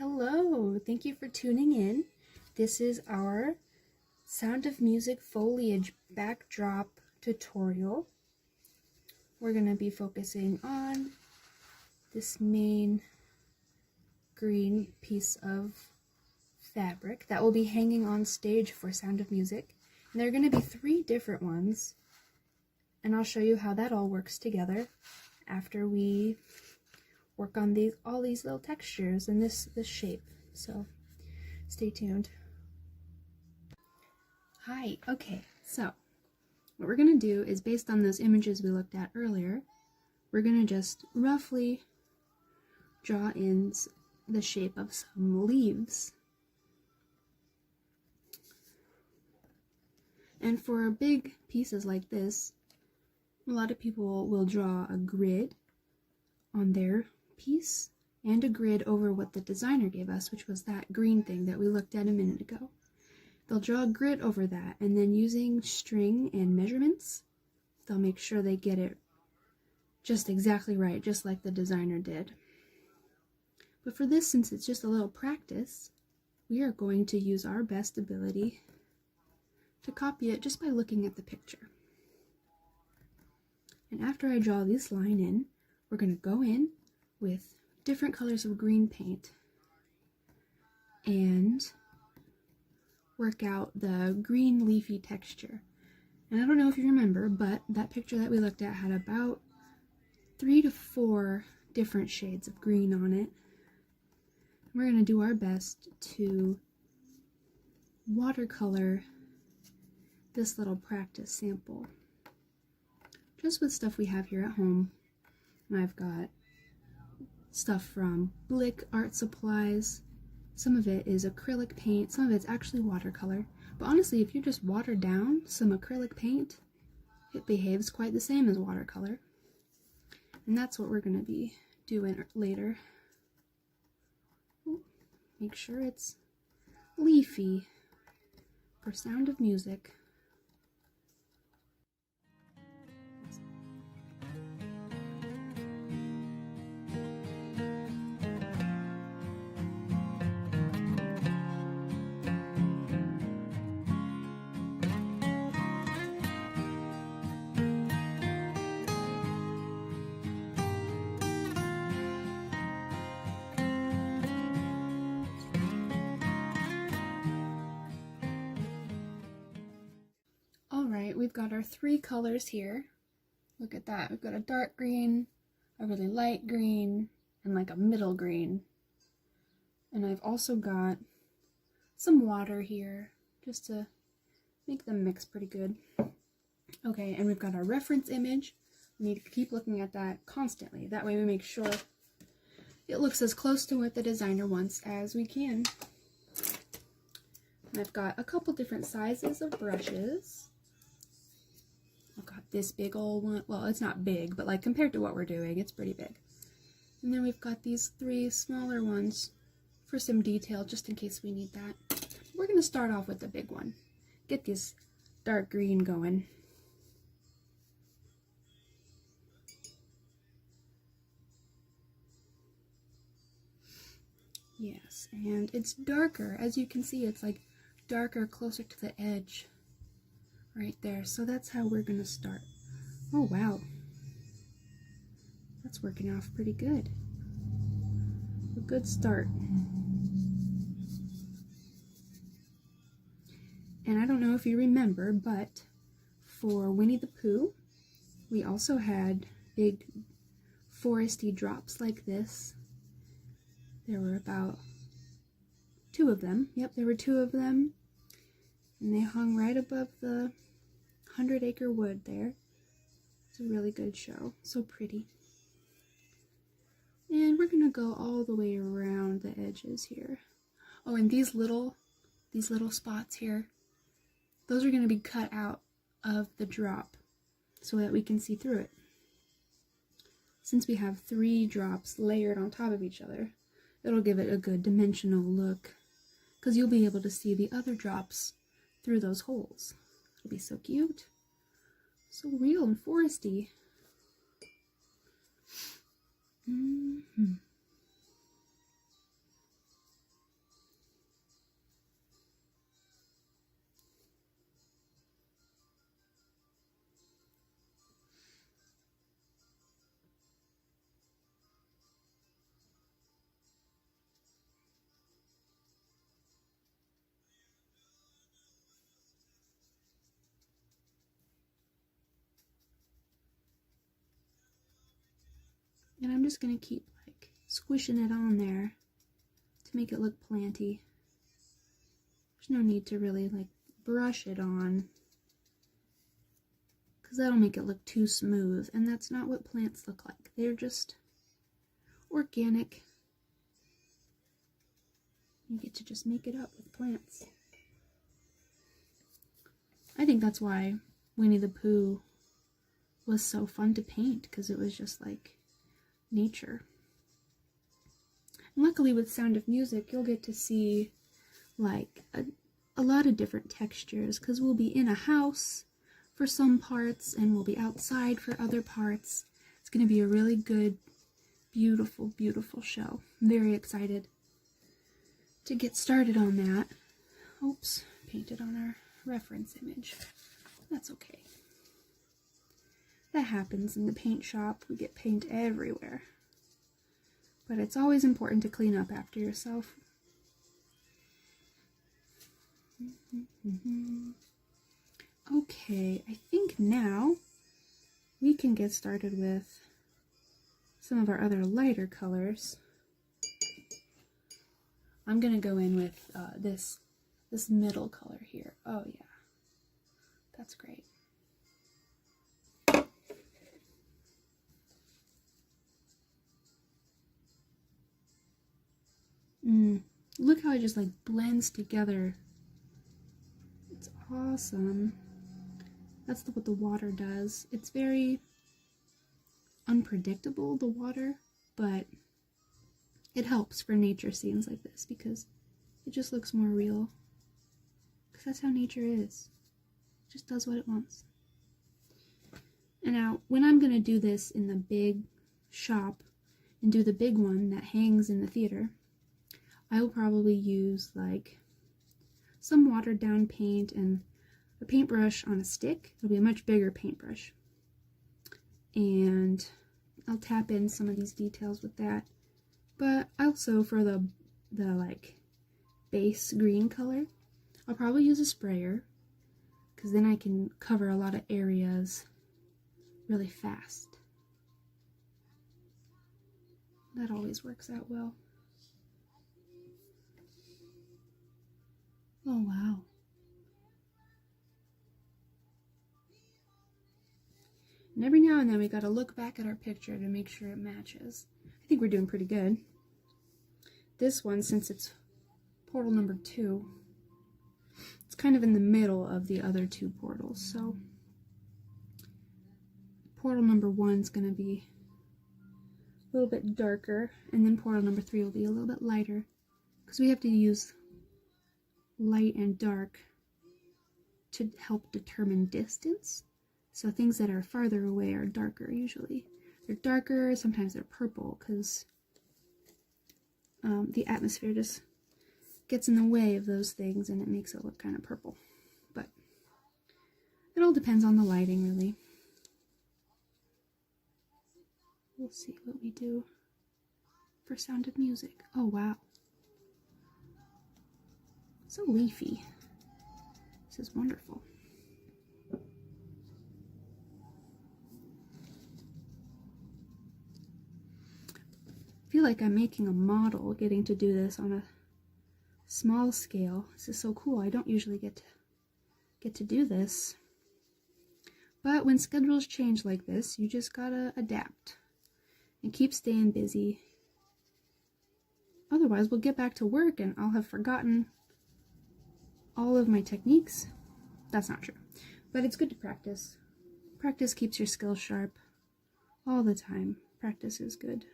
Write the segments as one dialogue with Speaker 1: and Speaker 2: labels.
Speaker 1: Hello, thank you for tuning in. This is our Sound of Music Foliage backdrop tutorial. We're going to be focusing on this main green piece of fabric that will be hanging on stage for Sound of Music. And there are going to be 3 different ones, and I'll show you how that all works together after we work on all these little textures and this shape. So stay tuned. Hi, okay, so what we're gonna do is, based on those images we looked at earlier, we're gonna just roughly draw in the shape of some leaves. And for big pieces like this, a lot of people will draw a grid on their piece and a grid over what the designer gave us, which was that green thing that we looked at a minute ago. They'll draw a grid over that, and then using string and measurements, they'll make sure they get it just exactly right, just like the designer did. But for this, since it's just a little practice, we are going to use our best ability to copy it just by looking at the picture. And after I draw this line in, we're going to go in with different colors of green paint and work out the green leafy texture. And I don't know if you remember, but that picture that we looked at had about 3 to 4 different shades of green on it. We're going to do our best to watercolor this little practice sample just with stuff we have here at home. And I've got stuff from Blick art supplies. Some of it is acrylic paint, some of it's actually watercolor. But honestly, if you just water down some acrylic paint, it behaves quite the same as watercolor. And that's what we're going to be doing later. Make sure it's leafy for Sound of Music. Alright, we've got our 3 colors here. Look at that. We've got a dark green, a really light green, and like a middle green. And I've also got some water here just to make them mix pretty good. Okay, and we've got our reference image. We need to keep looking at that constantly. That way we make sure it looks as close to what the designer wants as we can. And I've got a couple different sizes of brushes. I've got this big old one. Well, it's not big, but like compared to what we're doing, it's pretty big. And then we've got these 3 smaller ones for some detail, just in case we need that. We're going to start off with the big one. Get this dark green going. Yes, and it's darker. As you can see, it's like darker closer to the edge. Right there, so that's how we're gonna start. Oh wow, that's working off pretty good. A good start. And I don't know if you remember, but for Winnie the Pooh, we also had big foresty drops like this. There were about 2 of them. Yep, there were 2 of them. And they hung right above the 100-acre wood there. It's a really good show. So pretty. And we're going to go all the way around the edges here. Oh, and these little spots here, those are going to be cut out of the drop so that we can see through it. Since we have 3 drops layered on top of each other, it'll give it a good dimensional look, because you'll be able to see the other drops through those holes. It'll be so cute. So real and foresty. And I'm just going to keep like squishing it on there to make it look planty. There's no need to really like brush it on, because that'll make it look too smooth, and that's not what plants look like. They're just organic. You get to just make it up with plants. I think that's why Winnie the Pooh was so fun to paint, because it was just like nature. And luckily with Sound of Music, you'll get to see like a lot of different textures, because we'll be in a house for some parts and we'll be outside for other parts. It's going to be a really good, beautiful, beautiful show. I'm very excited to get started on that. Oops, painted on our reference image. That's okay. That happens in the paint shop. We get paint everywhere. But it's always important to clean up after yourself. Okay, I think now we can get started with some of our other lighter colors. I'm gonna go in with this middle color here. Oh yeah, that's great. Look how it just like blends together. It's awesome. That's what the water does. It's very unpredictable, the water, but it helps for nature scenes like this because it just looks more real. Because that's how nature is. It just does what it wants. And now, when I'm going to do this in the big shop and do the big one that hangs in the theater, I will probably use like some watered down paint and a paintbrush on a stick. It'll be a much bigger paintbrush. And I'll tap in some of these details with that. But also for the like base green color, I'll probably use a sprayer, because then I can cover a lot of areas really fast. That always works out well. Oh wow. And every now and then we gotta look back at our picture to make sure it matches. I think we're doing pretty good. This one, since it's portal number 2, it's kind of in the middle of the other 2 portals, so portal number 1 is gonna be a little bit darker, and then portal number 3 will be a little bit lighter, because we have to use light and dark to help determine distance. So things that are farther away are darker usually. They're darker, sometimes they're purple, because the atmosphere just gets in the way of those things and it makes it look kind of purple. But it all depends on the lighting, really. We'll see what we do for Sound of Music. Oh wow. So leafy. This is wonderful. I feel like I'm making a model, getting to do this on a small scale. This is so cool. I don't usually get to do this. But when schedules change like this, you just gotta adapt and keep staying busy. Otherwise, we'll get back to work and I'll have forgotten all of my techniques. That's not true, but it's good to practice. Practice keeps your skills sharp all the time. Practice is good.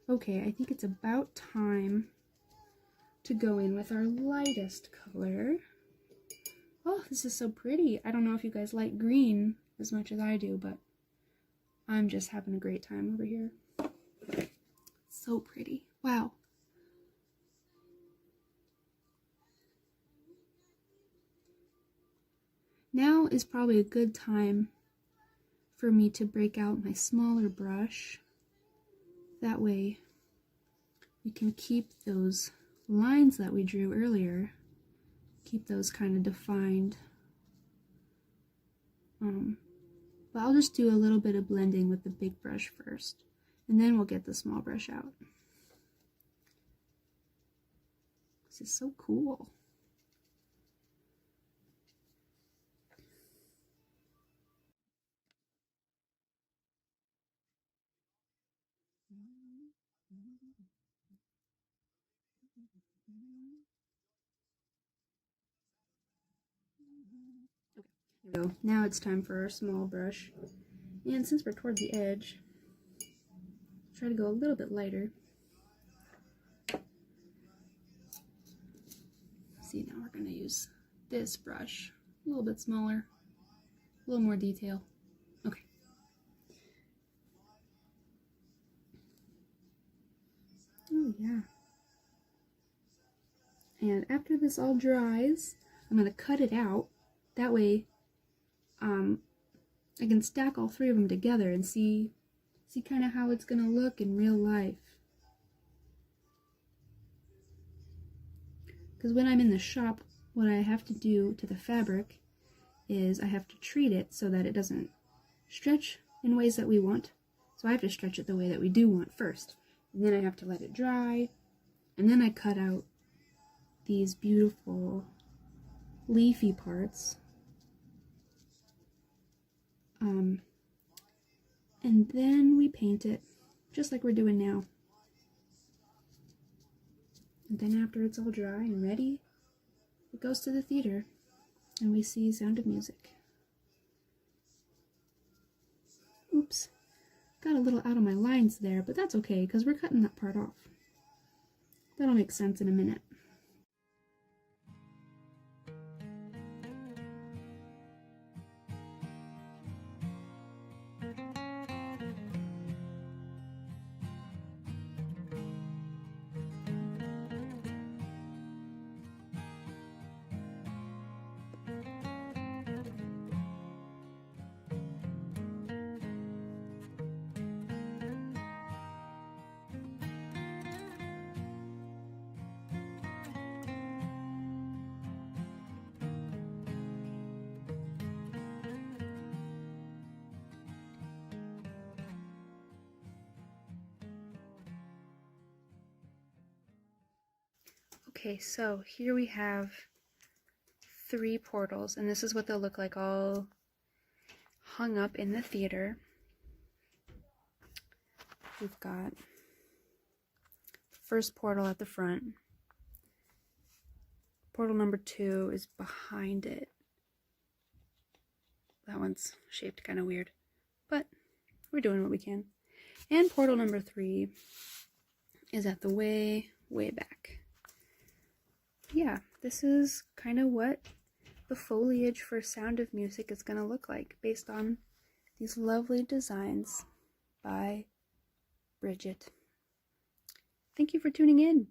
Speaker 1: Okay, I think it's about time to go in with our lightest color. Oh, this is so pretty. I don't know if you guys like green as much as I do, but I'm just having a great time over here. So pretty. Wow. Now is probably a good time for me to break out my smaller brush. That way we can keep those lines that we drew earlier, keep those kind of defined But I'll just do a little bit of blending with the big brush first, and then we'll get the small brush out. This is so cool. Okay, there we go. Now it's time for our small brush. And since we're toward the edge, try to go a little bit lighter. See, now we're going to use this brush, a little bit smaller, a little more detail. Okay. Oh yeah. And after this all dries, I'm going to cut it out. That way I can stack all three of them together and see kind of how it's going to look in real life. Because when I'm in the shop, what I have to do to the fabric is I have to treat it so that it doesn't stretch in ways that we want. So I have to stretch it the way that we do want first. And then I have to let it dry. And then I cut out these beautiful leafy parts. And then we paint it, just like we're doing now. And then after it's all dry and ready, it goes to the theater, and we see Sound of Music. Oops, got a little out of my lines there, but that's okay, because we're cutting that part off. That'll make sense in a minute. Okay, so here we have 3 portals, and this is what they'll look like all hung up in the theater. We've got the first portal at the front. Portal number 2 is behind it. That one's shaped kind of weird, but we're doing what we can. And portal number 3 is at the way back. Yeah, this is kind of what the foliage for Sound of Music is going to look like based on these lovely designs by Bridget. Thank you for tuning in.